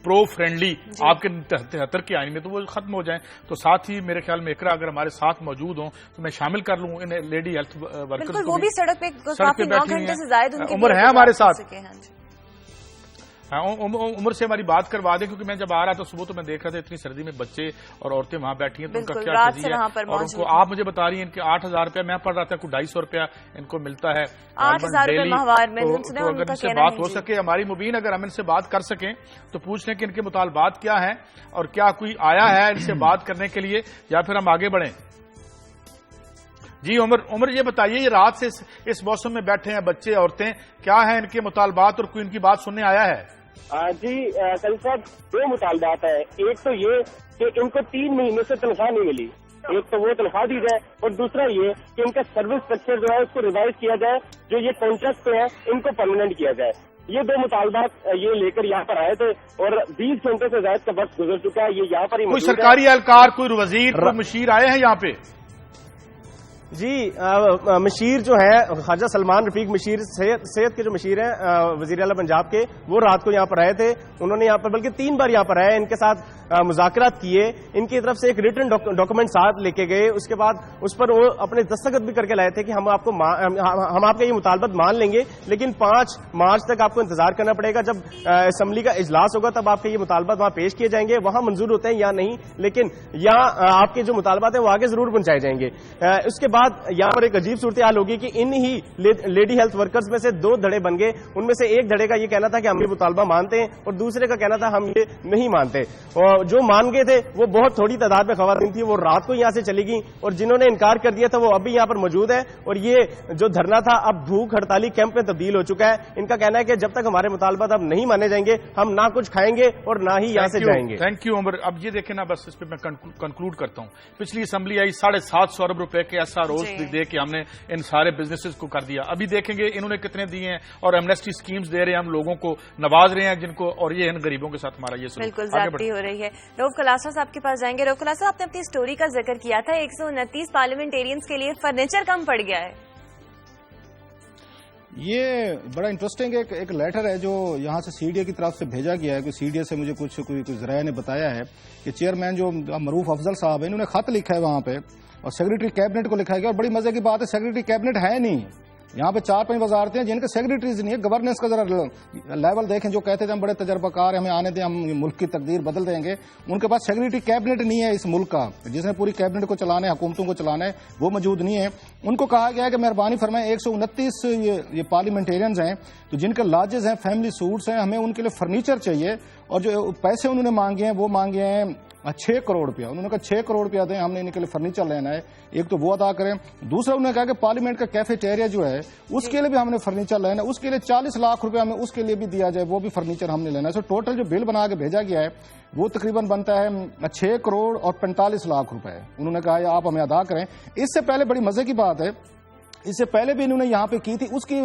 پرو فرینڈلی آپ کے 73 کے آئین میں، تو وہ ختم ہو جائیں. تو ساتھ ہی میرے خیال میں اقرا اگر ہمارے ساتھ موجود ہوں تو میں شامل کر لوں ان لیڈی ہیلتھ ورکرز کو. وہ بھی سڑک پہ کافی 9 گھنٹے سے زائد ان کی عمر ہے ہمارے ساتھ. عمر سے ہماری بات کروا دیں، کیونکہ میں جب آ رہا تھا صبح تو میں دیکھ رہا تھا اتنی سردی میں بچے اور عورتیں وہاں بیٹھی ہیں، تو ان کا کیا قضیہ ہے. اور ان کو آپ مجھے بتا رہی ہیں ان کے 8,000 روپیہ، میں پڑھ رہا تھا کوئی 250 روپیہ ان کو ملتا ہے 8,000 روپے ماہوار میں. تو اگر ان سے بات ہو سکے، ہماری مبین اگر ہم ان سے بات کر سکیں تو پوچھ لیں کہ ان کے مطالبات کیا ہیں اور کیا کوئی آیا ہے ان سے بات کرنے کے لیے، یا پھر ہم آگے بڑھیں. جی عمر یہ بتائیے، یہ رات سے اس موسم میں بیٹھے ہیں بچے عورتیں، کیا ہیں ان کے مطالبات اور کوئی ان کی بات سننے آیا ہے؟ جی کل صاحب 2 مطالبات ہیں. ایک تو یہ کہ ان کو 3 مہینے سے تنخواہ نہیں ملی، ایک تو وہ تنخواہ دی جائے، اور دوسرا یہ کہ ان کا سروس اسٹرکچر جو ہے اس کو ریوائز کیا جائے، جو یہ کانٹریکٹ پہ ہے ان کو پرماننٹ کیا جائے. یہ 2 مطالبات یہ لے کر یہاں پر آئے تھے، اور 20 گھنٹے سے زائد کا وقت گزر چکا ہے. یہ یہاں پر ہی کوئی سرکاری اہلکار، کوئی وزیر، کوئی مشیر آئے ہیں یہاں پہ؟ جی مشیر جو ہے خواجہ سلمان رفیق مشیر صحت کے جو مشیر ہیں وزیر اعلیٰ پنجاب کے، وہ رات کو یہاں پر آئے تھے. انہوں نے یہاں پر بلکہ 3 بار یہاں پر آئے، ان کے ساتھ مذاکرات کیے، ان کی طرف سے ایک ریٹن ڈاکومنٹ ساتھ لے کے گئے. اس کے بعد اس پر وہ اپنے دستخط بھی کر کے لائے تھے کہ ہم آپ کا یہ مطالبات مان لیں گے، لیکن 5 مارچ تک آپ کو انتظار کرنا پڑے گا. جب اسمبلی کا اجلاس ہوگا تب آپ کے یہ مطالبات وہاں پیش کیے جائیں گے، وہاں منظور ہوتے ہیں یا نہیں، لیکن یہاں آپ کے جو مطالبات ہیں وہ آگے ضرور پہنچائے جائیں گے. اس کے بعد یہاں پر ایک عجیب صورتحال ہوگی کہ ان ہی لیڈی ہیلتھ ورکرز میں سے 2 دھڑے بن گئے. ان میں سے ایک دھڑے کا یہ کہنا تھا کہ ہم یہ مطالبہ مانتے ہیں، اور دوسرے کا کہنا تھا ہم یہ نہیں مانتے. اور جو مان گئے تھے وہ بہت تھوڑی تعداد میں خواتین تھی، وہ رات کو یہاں سے چلی گئیں، اور جنہوں نے انکار کر دیا تھا وہ اب بھی یہاں پر موجود ہے. اور یہ جو دھرنا تھا اب بھوک ہڑتالی کیمپ میں تبدیل ہو چکا ہے. ان کا کہنا ہے کہ جب تک ہمارے مطالبات اب نہیں مانے جائیں گے ہم نہ کچھ کھائیں گے اور نہ ہی یہاں سے جائیں گے. تھینک یو عمر. اب یہ دیکھیں نا، بس اس پہ میں کنکلوڈ کرتا ہوں. پچھلی اسمبلی آئی 750 ارب روپے کے SROs دے کے ہم نے ان سارے بزنسز کو کر دیا. ابھی دیکھیں گے انہوں نے کتنے دیے ہیں، اور ایمنیسٹی اسکیمز دے رہے ہیں، ہم لوگوں کو نواز رہے ہیں جن کو، اور یہ ان غریبوں کے ساتھ ہمارا یہ بالکل زیادتی ہو رہی ہے. روف کلاسا صاحب کے پاس جائیں گے. روف کلاسا، آپ نے اپنی اسٹوری کا ذکر کیا تھا 129 پارلیمنٹیرینز کے لیے فرنیچر کم پڑ گیا ہے. یہ بڑا انٹرسٹنگ ایک لیٹر ہے جو یہاں سے CDA کی طرف سے بھیجا گیا ہے. CDA سے مجھے کوئی ذرائع نے بتایا ہے کہ چیئرمین جو معروف افضل صاحب ہیں، انہوں نے خط لکھا ہے وہاں پہ، اور سیکریٹری کیبنٹ کو لکھا گیا. اور بڑی مزے کی بات ہے، سیکریٹری کیبنٹ ہے نہیں یہاں پہ. 4-5 وزارتیں ہیں جن کے سیکریٹریز نہیں ہے. گورننس کا ذرا لیول دیکھیں. جو کہتے تھے ہم بڑے تجربہ کار ہیں، ہمیں آنے دیں، ہم ملک کی تقدیر بدل دیں گے، ان کے پاس سیکریٹری کیبنٹ نہیں ہے اس ملک کا، جس نے پوری کیبنٹ کو چلانا ہے، حکومتوں کو چلانا ہے، وہ موجود نہیں ہے. ان کو کہا گیا ہے کہ مہربانی فرمائیں 129 یہ پارلیمنٹیرینز ہیں تو جن کے لاجز ہیں، فیملی سوٹس ہیں، ہمیں ان کے لیے فرنیچر چاہیے. اور جو پیسے انہوں نے مانگے ہیں وہ مانگے ہیں 6 کروڑ روپیہ. انہوں نے کہا 6 کروڑ روپیہ دیں، ہم نے ان کے لیے فرنیچر لینا ہے. ایک تو وہ ادا کریں. دوسرا انہوں نے کہا کہ پارلیمنٹ کا کیفیٹیریا جو ہے اس کے لیے بھی ہم نے فرنیچر لینا ہے، اس کے لیے 40 لاکھ روپیہ ہمیں اس کے لیے بھی دیا جائے، وہ بھی فرنیچر ہم نے لینا ہے. سو ٹوٹل جو بل بنا کے بھیجا گیا ہے وہ تقریباً بنتا ہے 6 کروڑ اور 45 لاکھ روپے. انہوں نے کہا یہ آپ ہمیں ادا کریں. اس سے پہلے بڑی مزے کی بات ہے، اس سے پہلے بھی انہوں نے یہاں پہ کی تھی، اس کی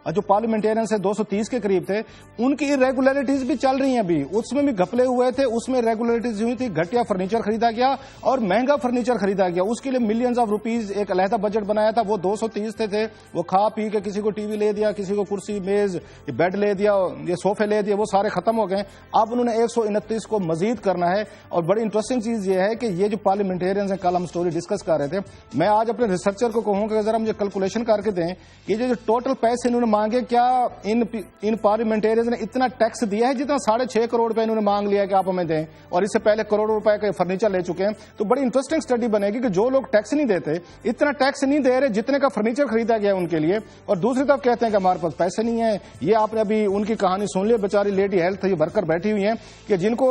جو پارلیمنٹیرینس ہے 230 کے قریب تھے، ان کی ریگولیرٹیز بھی چل رہی ہیں ابھی. اس میں بھی گھپلے ہوئے تھے، اس میں ریگولیرٹیز ہوئی تھی. گھٹیا فرنیچر خریدا گیا اور مہنگا فرنیچر خریدا گیا. اس کے لیے ملینز آف روپیز ایک علیحدہ بجٹ بنایا تھا. وہ 230 تھے، وہ کھا پی کے کسی کو ٹی وی لے دیا، کسی کو کرسی میز بیڈ لے دیا، یہ صوفے لے دیا، وہ سارے ختم ہو گئے. اب انہوں نے 129 کو مزید کرنا ہے. اور بڑی انٹرسٹنگ چیز یہ ہے کہ یہ جو پارلیمنٹیرینز ہیں، کل ہم سٹوری ڈسکس کر رہے تھے، میں آج اپنے ریسرچر کو کہوں کہ ذرا مجھے کیلکولیشن کر کے دیں کہ جو ٹوٹل پیسے انہوں نے مانگے، کیا ان پارلیمنٹیرینز نے اتنا ٹیکس دیا ہے جتنا 6.5 کروڑ روپے انہوں نے مانگ لیا کہ آپ ہمیں دیں، اور اس سے پہلے کروڑوں روپے کا فرنیچر لے چکے ہیں. تو بڑی انٹرسٹنگ سٹڈی بنے گی کہ جو لوگ ٹیکس نہیں دیتے، اتنا ٹیکس نہیں دے رہے جتنے کا فرنیچر خریدا گیا ان کے لیے، اور دوسری طرف کہتے ہیں کہ ہمارے پاس پیسے نہیں ہیں. یہ آپ نے ابھی ان کی کہانی سن لی، بیچاری لیڈی ہیلتھ ورکر بیٹھی ہوئی ہیں کہ جن کو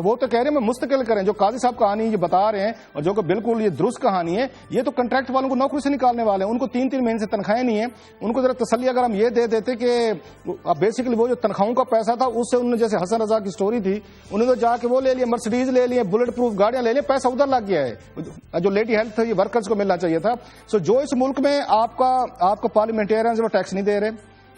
وہ تو کہہ رہے ہیں میں مستقل کریں. جو قاضی صاحب کہانی یہ بتا رہے ہیں اور جو کہ بالکل یہ درست کہانی ہے، یہ تو کنٹریکٹ والوں کو نوکری سے نکالنے والے ہیں. ان کو 3-3 مہینے سے تنخواہیں نہیں ہیں. ان کو ذرا تسلی اگر ہم یہ دے دیتے کہ بیسیکلی وہ جو تنخواہوں کا پیسہ تھا اس سے انہوں نے، جیسے حسن رضا کی سٹوری تھی، انہوں نے جا کے وہ لے لیا، مرسیڈیز لے لیے، بلٹ پروف گاڑیاں لے لیں، پیسہ ادھر لگ گیا ہے جو لیڈی ہیلتھ یہ ورکرز کو ملنا چاہیے تھا. سو جو اس ملک میں آپ کا پارلیمنٹیرینز وہ ٹیکس نہیں دے رہے،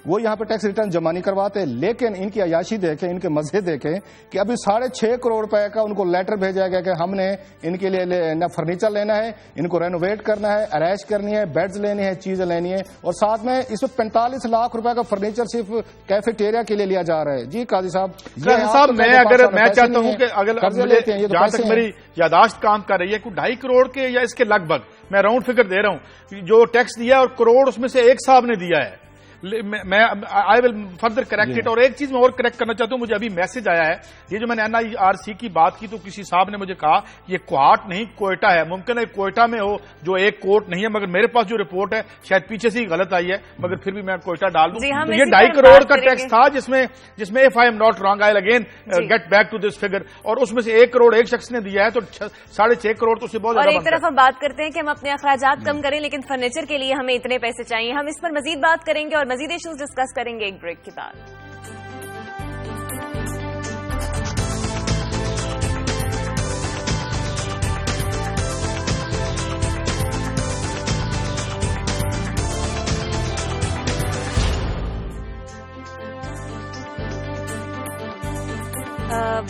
وہ یہاں پہ ٹیکس ریٹرن جمع نہیں کرواتے، لیکن ان کی عیاشی دیکھیں، ان کے مزے دیکھیں کہ ابھی 6.5 کروڑ روپے کا ان کو لیٹر بھیجا گیا کہ ہم نے ان کے لیے فرنیچر لینا ہے، ان کو رینوویٹ کرنا ہے، ارائش کرنی ہے، بیڈز لینے ہیں، چیزیں لینی ہے، اور ساتھ میں اس میں 45 لاکھ روپے کا فرنیچر صرف کیفیٹیریا کے لیے لیا جا رہا ہے۔ جی قاضی صاحب، میں چاہتا ہوں کہ اگر جہاں تک میری یاداشت کام کر رہی ہے کہ 2.5 کروڑ کے یا اس کے لگ بھگ، میں راؤنڈ فگر دے رہا ہوں، جو ٹیکس دیا اور کروڑ اس میں سے ایک صاحب نے دیا ہے۔ میں آئی ول فردر کریکٹ اٹ۔ اور ایک چیز میں اور کریکٹ کرنا چاہتا ہوں، مجھے ابھی میسج آیا ہے، یہ جو میں نے NIRC کی بات کی تو کسی صاحب نے مجھے کہا یہ کوہاٹ نہیں کوئٹہ ہے، ممکن ہے کوئٹہ میں ہو جو ایک کوٹ نہیں ہے، مگر میرے پاس جو رپورٹ ہے شاید پیچھے سے ہی غلط آئی ہے، مگر پھر بھی میں کوئٹہ ڈال دوں۔ یہ 2.5 کروڑ کا ٹیکس تھا جس میں if I am not wrong I'll again get back to this figure، اور اس میں سے 1 کروڑ ایک شخص نے دیا ہے تو 6.5 کروڑ تو اسے بہت زیادہ۔ اور ایک طرف ہم بات کرتے ہیں کہ ہم اپنے اخراجات کم کریں لیکن فرنیچر کے لیے ہمیں اتنے پیسے چاہیے، ہم اس پر مزید بات کریں گے اور مزید ایشوز ڈسکس کریں گے ایک بریک کے بعد۔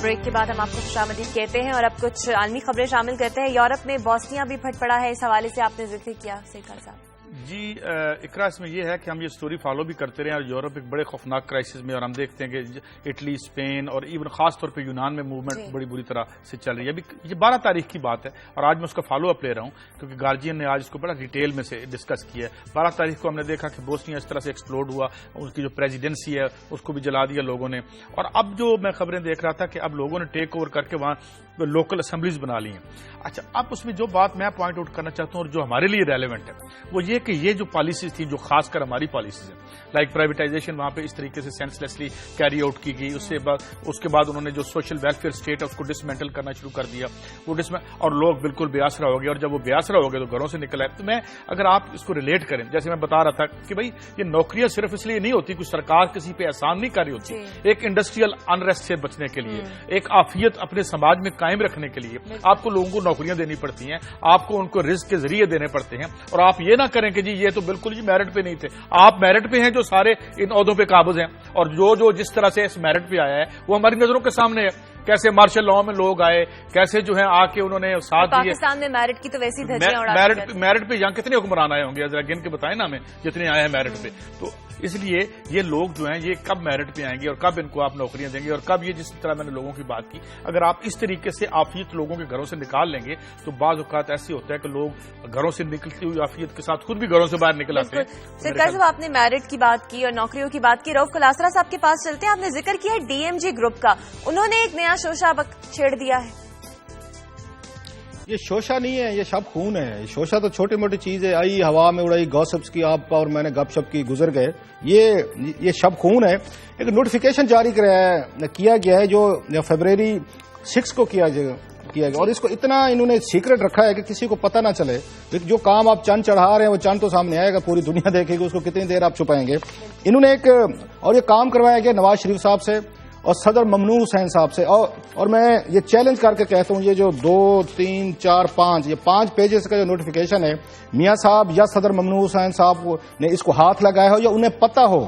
بریک کے بعد ہم آپ کو خوش آمدید کہتے ہیں اور اب کچھ عالمی خبریں شامل کرتے ہیں۔ یورپ میں بوسنیا بھی پھٹ پڑا ہے، اس حوالے سے آپ نے ذکر کیا سیکھا صاحب۔ جی اقرا، اس میں یہ ہے کہ ہم یہ سٹوری فالو بھی کرتے رہے ہیں اور یورپ ایک بڑے خوفناک کرائسس میں، اور ہم دیکھتے ہیں کہ اٹلی، اسپین اور ایون خاص طور پہ یونان میں موومنٹ بڑی بری طرح سے چل رہی ہے۔ ابھی یہ 12 تاریخ کی بات ہے اور آج میں اس کا فالو اپ لے رہا ہوں کیونکہ گارجین نے آج اس کو بڑا ڈیٹیل میں سے ڈسکس کیا ہے۔ 12 تاریخ کو ہم نے دیکھا کہ بوسنیا اس طرح سے ایکسپلوڈ ہوا، اس کی جو پریزیڈنسی ہے اس کو بھی جلا دیا لوگوں نے، اور اب جو میں خبریں دیکھ رہا تھا کہ اب لوگوں نے ٹیک اوور کر کے وہاں لوکل اسمبلیز بنا لی ہیں۔ اچھا، اب اس میں جو بات میں پوائنٹ آؤٹ کرنا چاہتا ہوں اور جو ہمارے لیے ریلیونٹ ہے وہ یہ کہ یہ جو پالیسیز تھی جو خاص کر ہماری پالیسیز ہیں، لائک پرائیویٹائزیشن وہاں پہ اس طریقے سے سینسلیسلی کیری آؤٹ کی گئی، اس کے بعد انہوں نے جو سوشل ویلفیئر اسٹیٹ ہے اس کو ڈسمینٹل کرنا شروع کر دیا، وہ اور لوگ بالکل بے آسرا ہو گئے، اور جب وہ بے آسرا ہو گئے تو گھروں سے نکل آئے۔ تو میں اگر آپ اس کو ریلیٹ کریں، جیسے میں بتا رہا تھا کہ بھائی یہ نوکریاں صرف اس لیے نہیں ہوتی کوئی سرکار کسی پہ احسان نہیں کر رہی ہوتی، ایک انڈسٹریل انریسٹ سے بچنے کے لیے، ایک عافیت اپنے سماج میں قائم رکھنے کے لیے آپ کو لوگوں کو نوکریاں دینی پڑتی ہیں، آپ کو ان کو رزق کے ذریعے دینے پڑتے ہیں، اور آپ یہ نہ کریں کہ جی یہ تو بالکل میرٹ پہ نہیں تھے، آپ میرٹ پہ ہیں جو سارے ان عہدوں پہ قابض ہیں، اور جو جس طرح سے اس میرٹ پہ آیا ہے وہ ہماری نظروں کے سامنے ہے، کیسے مارشل لاء میں لوگ آئے، کیسے جو ہیں آ کے انہوں نے ساتھ دیے۔ پاکستان میں میرٹ کی تو ویسی میرٹ پہ یہاں کتنے حکمران آئے ہوں گے، ذرا گن کے بتائیں نا ہمیں جتنے آئے ہیں میرٹ پہ۔ تو اس لیے یہ لوگ جو ہیں یہ کب میرٹ پہ آئیں گے اور کب ان کو آپ نوکریاں دیں گے، اور کب یہ جس طرح میں نے لوگوں کی بات کی، اگر آپ اس طریقے سے عافیت لوگوں کے گھروں سے نکال لیں گے تو بعض اوقات ایسے ہوتا ہے کہ لوگ گھروں سے نکلتی ہوئی عافیت کے ساتھ خود بھی گھروں سے باہر نکل آتے ہیں۔ سرکار صاحب، آپ نے میرٹ کی بات کی اور نوکریوں کی بات کی، رؤف کلاسرا صاحب کے پاس چلتے ہیں۔ آپ نے ذکر کیا DMG گروپ کا، انہوں نے ایک نیا شوشہ چھیڑ دیا ہے۔ یہ شوشہ نہیں ہے، یہ شب خون ہے۔ شوشہ تو چھوٹی موٹی چیز ہے، آئی ہوا میں اڑائی، گوسپس کی آپ اور میں نے گپ شپ کی گزر گئے۔ یہ شب خون ہے۔ ایک نوٹیفیکیشن جاری کیا گیا ہے جو فیبرری 6 کو کیا گیا، اور اس کو اتنا انہوں نے سیکرٹ رکھا ہے کہ کسی کو پتہ نہ چلے۔ جو کام آپ چند چڑھا رہے ہیں وہ چند تو سامنے آئے گا، پوری دنیا دیکھے گی، اس کو کتنی دیر آپ چھپائیں گے۔ انہوں نے یہ کام کروایا گیا نواز شریف صاحب سے اور صدر ممنون حسین صاحب سے، اور میں یہ چیلنج کر کے کہتا ہوں، یہ جو 2 3 4 5 یہ 5 پیجز کا جو نوٹیفیکیشن ہے، میاں صاحب یا صدر ممنون حسین صاحب نے اس کو ہاتھ لگایا ہو یا انہیں پتہ ہو،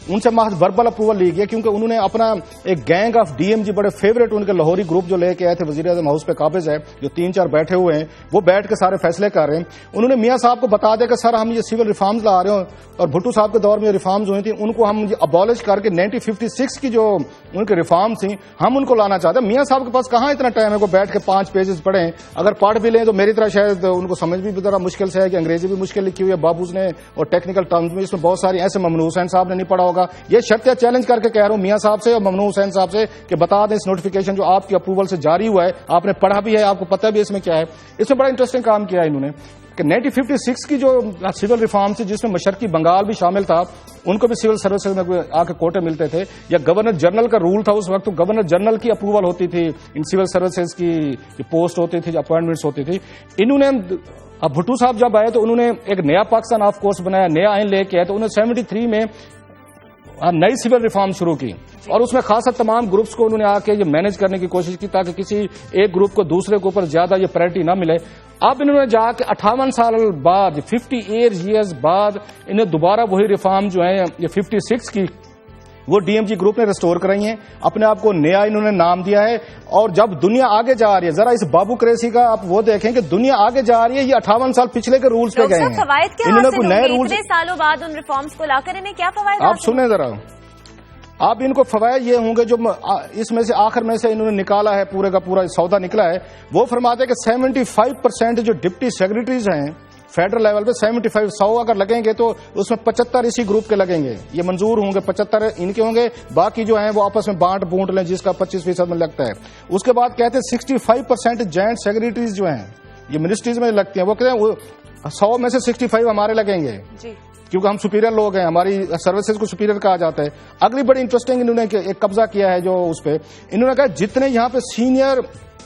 ان سے محض وربل اپروول لی گئی، کیونکہ انہوں نے اپنا ایک گینگ آف DMG بڑے فیوریٹ ان کے لاہوری گروپ جو لے کے آئے تھے، وزیر اعظم ہاؤس پہ قابض ہے، جو 3 4 بیٹھے ہوئے ہیں، وہ بیٹھ کے سارے فیصلے کر رہے ہیں۔ انہوں نے میاں صاحب کو بتا دیا کہ سر ہم یہ سول ریفارمز لا رہے ہیں، اور بھٹو صاحب کے دور میں ریفارمز ہوئی تھیں ان کو ہم ابالش کر کے 1956 کی جو ان کے ریفارمز تھیں ہم ان کو لانا چاہتے ہیں۔ میاں صاحب کے پاس کہاں اتنا ٹائم ہے کہ بیٹھ کے 5 پیجز پڑھیں، اگر پڑھ بھی لیں تو میری طرح شاید ان کو سمجھ بھی ذرا مشکل سے ہے کہ انگریزی بھی مشکل لکھی ہوئی ہے بابوز نے، اور ٹیکنیکل ٹرمز میں اس میں بہت ساری ایسے ممنون حسین صاحب نے نہیں پڑھا ہوگا۔ یہ شرط چیلنج کر کے کہہ رہا ہوں میاں صاحب سے اور ممنون حسین صاحب سے کہ بتا دیں اس نوٹیفیکیشن جو آپ کی اپروول سے جاری ہوا ہے، آپ نے پڑھا بھی ہے، آپ کو پتہ بھی اس میں کیا ہے۔ اس میں بڑا انٹرسٹنگ کام کیا ہے انہوں نے کہ 1956 کی جو سول ریفارم تھی جس میں مشرقی بنگال بھی شامل تھا، ان کو بھی سول سروسز میں آ کے کوٹے ملتے تھے، یا گورنر جنرل کا رول تھا اس وقت، تو گورنر جنرل کی اپروول ہوتی تھی، ان سول سروسز کی پوسٹ ہوتی تھی، اپوائنٹمنٹس ہوتی تھی۔ انہوں نے اب بھٹو صاحب جب آئے تو انہوں نے ایک نیا پاکستان آف کورس بنایا، نیا آئین لے کے آئے، تو انہوں نے 73 میں नई सिविल रिफॉर्म शुरू की और उसमें खासा तमाम ग्रुप्स को उन्होंने आके ये मैनेज करने की कोशिश की ताकि किसी एक ग्रुप को दूसरे के ऊपर ज्यादा ये प्रायोरिटी ना मिले। अब इन्होंने जाके 58 साल बाद 58 ईयर्स बाद इन्हें दोबारा वही रिफॉर्म जो है ये 56 की वो डीएमजी ग्रुप ने रिस्टोर कराई है, अपने आप को नया इन्होंने नाम दिया है। और जब दुनिया आगे जा रही है, जरा इस बाबू क्रेसी का आप वो देखें कि दुनिया आगे जा रही है, ये 58 साल पिछले के रूल्स पे गए हैं, इन्होंने कोई नए रूल्स सालों बाद उन रिफॉर्म्स को लाकर इन्हें क्या फवायद? आप सुने जरा, आप इनको फवायद ये होंगे जो इसमें से आखिर में से इन्होंने निकाला है, पूरे का पूरा सौदा निकला है, वो फरमाते हैं कि 75% जो डिप्टी सेक्रेटरीज हैं फेडरल लेवल पे 75 100 अगर लगेंगे तो उसमें 75 इसी ग्रुप के लगेंगे, ये मंजूर होंगे, 75 इनके होंगे, बाकी जो हैं वो आपस में बांट बूंट लें जिसका 25% में लगता है। उसके बाद कहते हैं 65% जॉइंट सेक्रेटरीज जो हैं ये मिनिस्ट्रीज में लगती हैं, वो कहते हैं 100 में से 65 हमारे लगेंगे क्योंकि हम सुपीरियर लोग हैं, हमारी सर्विसेज को सुपीरियर कहा जाता है। अगली बड़ी इंटरेस्टिंग इन्होंने एक कब्जा किया है जो उस पर इन्होंने कहा जितने यहाँ पे सीनियर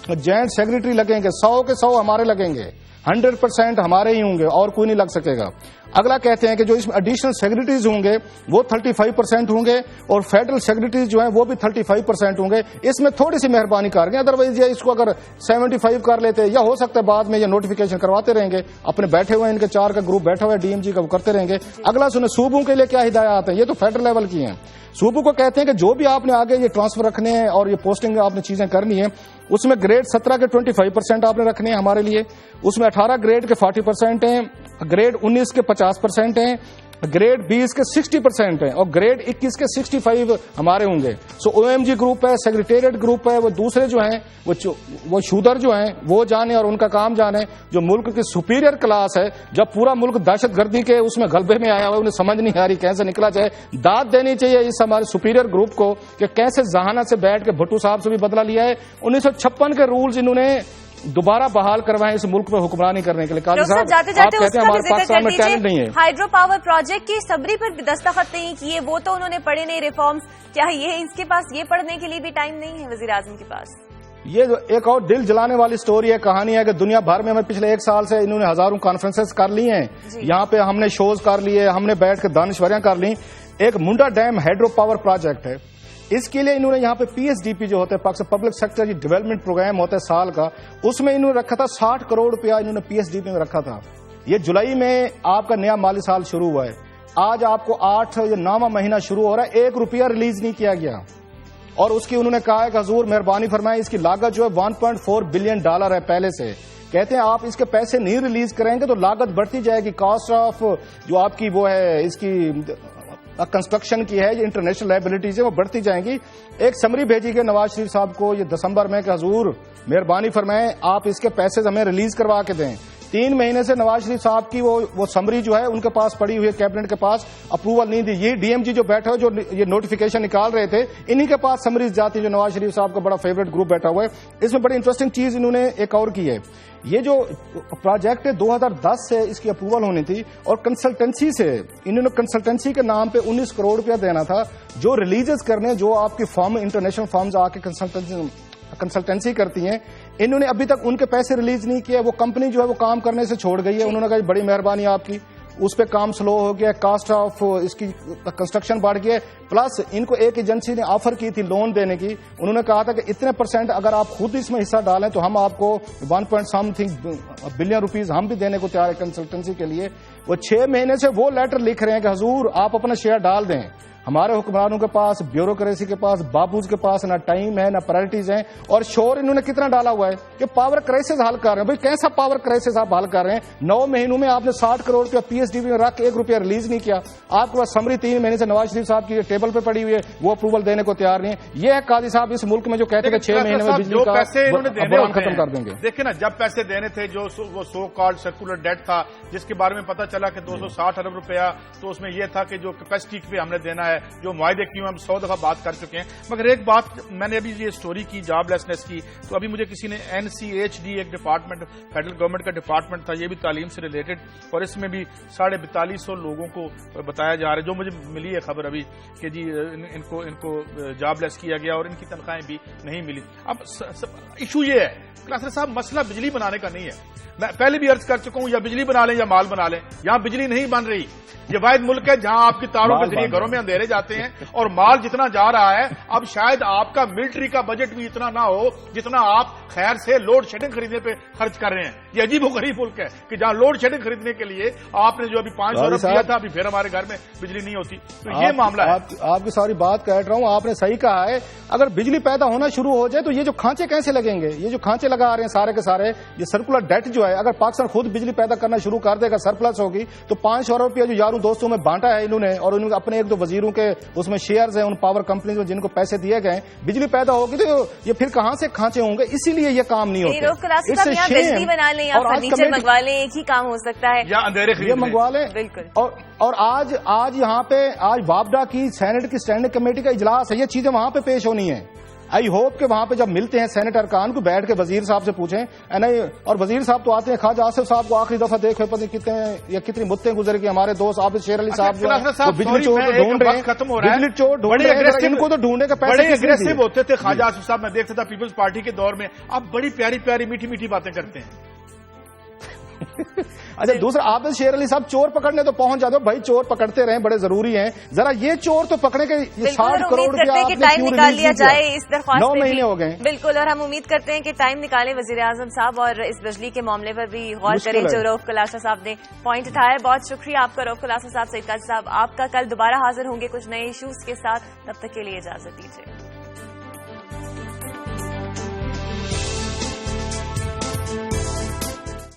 जॉइंट सेक्रेटरी लगेंगे 100 के 100 हमारे लगेंगे, 100% हमारे ही होंगे और कोई नहीं लग सकेगा। अगला कहते हैं कि जो इसमें एडिशनल सेक्रेटरीज होंगे वो 35% होंगे और फेडरल सेक्रेटरीज जो हैं वो भी 35% होंगे। इसमें थोड़ी सी मेहरबानी करेंगे, अदरवाइज ये इसको अगर 75 कर लेते या हो सकता है बाद में ये नोटिफिकेशन करवाते रहेंगे, अपने बैठे हुए इनके 4 का ग्रुप बैठा हुआ है डीएमजी का, वो करते रहेंगे। अगला सुने सूबों के लिए क्या हिदायत है, ये तो फेडरल लेवल की हैं। सूबों को कहते हैं कि जो भी आपने आगे ये ट्रांसफर रखने हैं और ये पोस्टिंग आपने चीजें करनी है उसमें ग्रेड 17 के 25% आपने रखने हैं हमारे लिए, उसमें 18 ग्रेड के 40% हैं, ग्रेड 19 के 50% हैं, ग्रेड 20 के 60% हैं और ग्रेड 21 के 65 हमारे होंगे। सो ओएमजी ग्रुप है, सेक्रेटेरिएट ग्रुप है, वो दूसरे जो हैं वो शूदर जो हैं वो जाने और उनका काम जाने। जो मुल्क की सुपीरियर क्लास है, जब पूरा मुल्क दहशतगर्दी के उसमें गलबे में आया हुआ है, उन्हें समझ नहीं आ रही कैसे निकला जाए। दाद देनी चाहिए इस हमारे सुपीरियर ग्रुप को कि कैसे जहाना से बैठ के भुट्टो साहब से भी बदला लिया है। 1956 के रूल्स इन्होंने दोबारा बहाल करवाएं इस मुल्क में हुक्मरानी करने के लिए। काजी साहब जाते आप कहते हैं हमारे पाकिस्तान में टैलेंट नहीं है। हाइड्रो पावर प्रोजेक्ट की सबरी पर दस्तखत नहीं किए, वो तो उन्होंने पढ़े नहीं रिफॉर्म्स, क्या ये इसके पास ये पढ़ने के लिए भी टाइम नहीं है वजीर आजम के पास? ये एक और दिल जलाने वाली स्टोरी है, कहानी है कि दुनिया भर में हमें पिछले 1 साल से इन्होंने हजारों कॉन्फ्रेंसेस कर ली हैं, यहाँ पे हमने शोज कर लिए, हमने बैठ के दानिश्वरियां कर ली। एक मुंडा डैम हाइड्रो पावर प्रोजेक्ट है, इसके लिए इन्होंने यहाँ पे पीएसडीपी जो होता है Pakistan public sector development programme होता है साल का, उसमें इन्होंने रखा था 60 करोड़ रुपया इन्होंने पीएसडीपी में रखा था। ये जुलाई में आपका नया माली साल शुरू हुआ है, आज आपको 8 या 9वां महीना शुरू हो रहा है, 1 रुपया रिलीज नहीं किया गया। और उसकी उन्होंने कहा है कि हजूर मेहरबानी फरमाएं, इसकी लागत जो है $1.4 बिलियन है पहले से। कहते हैं आप इसके पैसे नहीं रिलीज करेंगे तो लागत बढ़ती जाएगी, कॉस्ट ऑफ जो आपकी वो है इसकी कंस्ट्रक्शन की है, ये इंटरनेशनल लायबिलिटीज है वो बढ़ती जाएंगी। एक समरी भेजी गई नवाज शरीफ साहब को ये दिसंबर में कि हजूर मेहरबानी फरमाएं आप इसके पैसे हमें रिलीज करवा के दें। 3 महीने से नवाज शरीफ साहब की वो समरी जो है उनके पास पड़ी हुई है, कैबिनेट के पास अप्रूवल नहीं दी। ये डीएमजी जो बैठा है जो ये नोटिफिकेशन निकाल रहे थे, इन्हीं के पास समरीज जाती है, जो नवाज शरीफ साहब का बड़ा फेवरेट ग्रुप बैठा हुआ है। इसमें बड़ी इंटरेस्टिंग चीज इन्होंने एक और की है, ये जो प्रोजेक्ट है 2010 से इसकी अप्रूवल होनी थी और कंसल्टेंसी से इन्होंने कंसल्टेंसी के नाम पे 19 करोड़ रुपया देना था जो रिलीजेस करने, जो आपकी फर्म इंटरनेशनल फर्म्स आके कंसल्टेंसी करती हैं, इन्होंने अभी तक उनके पैसे रिलीज नहीं किए। वो कंपनी जो है वो काम करने से छोड़ गई है। उन्होंने कहा बड़ी मेहरबानी आपकी, उस पे काम स्लो हो गया, कॉस्ट ऑफ इसकी कंस्ट्रक्शन बढ़ गया। प्लस इनको एक एजेंसी ने ऑफर की थी लोन देने की, उन्होंने कहा था कि इतने % अगर आप खुद इसमें हिस्सा डालें तो हम आपको 1.something बिलियन रुपीज हम भी देने को तैयार है कंसल्टेंसी के लिए। वो 6 महीने से वो लेटर लिख रहे हैं कि हजूर आप अपना शेयर डाल दें। हमारे हुक्मरानों के पास, ब्यूरोक्रेसी के पास, बाबूज के पास ना टाइम है ना प्रायोरिटीज हैं। और शोर इन्होंने कितना डाला हुआ है कि पावर क्राइसिस हल कर रहे हैं। भाई कैसा पावर क्राइसिस आप हल कर रहे हैं? 9 महीनों में आपने 60 करोड़ रुपया पीएसडीपी में रख के 1 रुपया रिलीज नहीं किया। आपके पास समरी 3 महीने से नवाज शरीफ साहब की टेबल पे पड़ी हुई है, वो अप्रूवल देने को तैयार नहीं है। ये है काजी साहब इस मुल्क में जो कहते हैं 6 महीने में बिजली का बॉन्ड खत्म कर देंगे। देखिए ना, जब पैसे देने थे जो वो सो कॉल्ड सर्कुलर डेट था जिसके बारे में पता चला कि 260 अरब रुपया, तो उसमें यह था कि जो कैपेसिटी पे हमने देना है, जो मुआहदे की हम 100 दफा बात कर चुके हैं। मगर एक बात, मैंने अभी ये स्टोरी की जॉबलेसनेस की, तो अभी मुझे किसी ने NCHD एक डिपार्टमेंट फेडरल गवर्नमेंट का डिपार्टमेंट था, ये भी तालीम से रिलेटेड, और इसमें भी 4250 लोगों को बताया जा रहा है, जो मुझे मिली है खबर अभी कि जी इनको जॉबलेस किया गया और इनकी तनख्वाहें भी नहीं मिली। अब इशू ये है क्लासर साहब, मसला बिजली बनाने का नहीं है। मैं पहले भी अर्ज कर चुका हूं, या बिजली बना लें या माल बना लें, यहां बिजली नहीं बन रही। یہ واحد ملک ہے جہاں آپ کی تاروں کے ذریعے گھروں میں اندھیرے جاتے ہیں اور مال جتنا جا رہا ہے اب شاید آپ کا ملٹری کا بجٹ بھی اتنا نہ ہو جتنا آپ خیر سے لوڈ شیڈنگ خریدنے پہ خرچ کر رہے ہیں. یہ عجیب و غریب ملک ہے کہ جہاں لوڈ شیڈنگ خریدنے کے لیے آپ نے جو ابھی 500 ارب دیا تھا ابھی پھر ہمارے گھر میں بجلی نہیں ہوتی. تو یہ معاملہ ہے. آپ کی ساری بات کہہ رہا ہوں, آپ نے صحیح کہا ہے. اگر بجلی پیدا ہونا شروع ہو جائے تو یہ جو کھانچے کیسے لگیں گے؟ یہ جو کھانچے لگا رہے ہیں سارے کے سارے, یہ سرکولر ڈیٹ جو ہے, اگر پاکستان خود بجلی پیدا کرنا شروع کر دے گا, سرپلس ہوگی, تو 500 ارب روپیہ جو یاروں دوستوں میں بانٹا ہے انہوں نے, اور انہوں نے اپنے ایک دو وزیروں کے اس میں شیئرز ہیں ان پاور کمپنیز میں جن کو پیسے دیے گئے, بجلی پیدا ہوگی تو یہ پھر کہاں سے کھانچے ہوں گے؟ اسی لیے یہ کام نہیں ہوتا. بجلی بنا لیں یا فرنیچر منگوا لیں, ایک ہی کام ہو سکتا ہے, یا اندھیرے یہ منگوا لیں. بالکل. اور آج یہاں پہ آج وابڈا کی سینٹ کی اسٹینڈنگ کمیٹی کا اجلاس ہے, یہ چیزیں وہاں پہ پیش ہونی ہیں. آئی ہوپ کہ وہاں پہ جب ملتے ہیں سینٹ ارکان کو بیٹھ کے وزیر صاحب سے پوچھیں, اور وزیر صاحب تو آتے ہیں, خواجہ آصف صاحب کو آخری دفعہ دیکھے پتہ کتنے یا کتنی مدتیں گزر گئی. ہمارے دوست عابد شیر علی صاحب جو ہیں بجلی چور ڈھونڈ رہے ہیں, بجلی چور ڈھونڈ رہے ہیں, ان کو تو ڈھونڈنے کا پیسہ بڑے اگریسو ہوتے تھے خواجہ آصف صاحب, میں دیکھتا تھا پیپلز پارٹی کے دور میں. اب بڑی پیاری پیاری میٹھی میٹھی باتیں کرتے ہیں. اچھا دوسرا, عابد شیر علی صاحب چور پکڑنے تو پہنچ جاتے ہو بھائی, چور پکڑتے رہیں, بڑے ضروری ہیں, ذرا یہ چور تو پکڑے کے 60 کروڑ روپیہ ٹائم نکال لیا جائے اس درخواست 9 مہینے ہو گئے. بالکل, اور ہم امید کرتے ہیں کہ ٹائم نکالیں وزیر اعظم صاحب اور اس بجلی کے معاملے پر بھی غور کریں جو رؤف کلاشہ صاحب نے پوائنٹ اٹھایا. بہت شکریہ آپ کا رؤف کلاشہ صاحب. سعید قاضی صاحب آپ کا کل دوبارہ حاضر ہوں گے کچھ نئے ایشوز کے ساتھ, تب تک کے لیے اجازت دیجیے.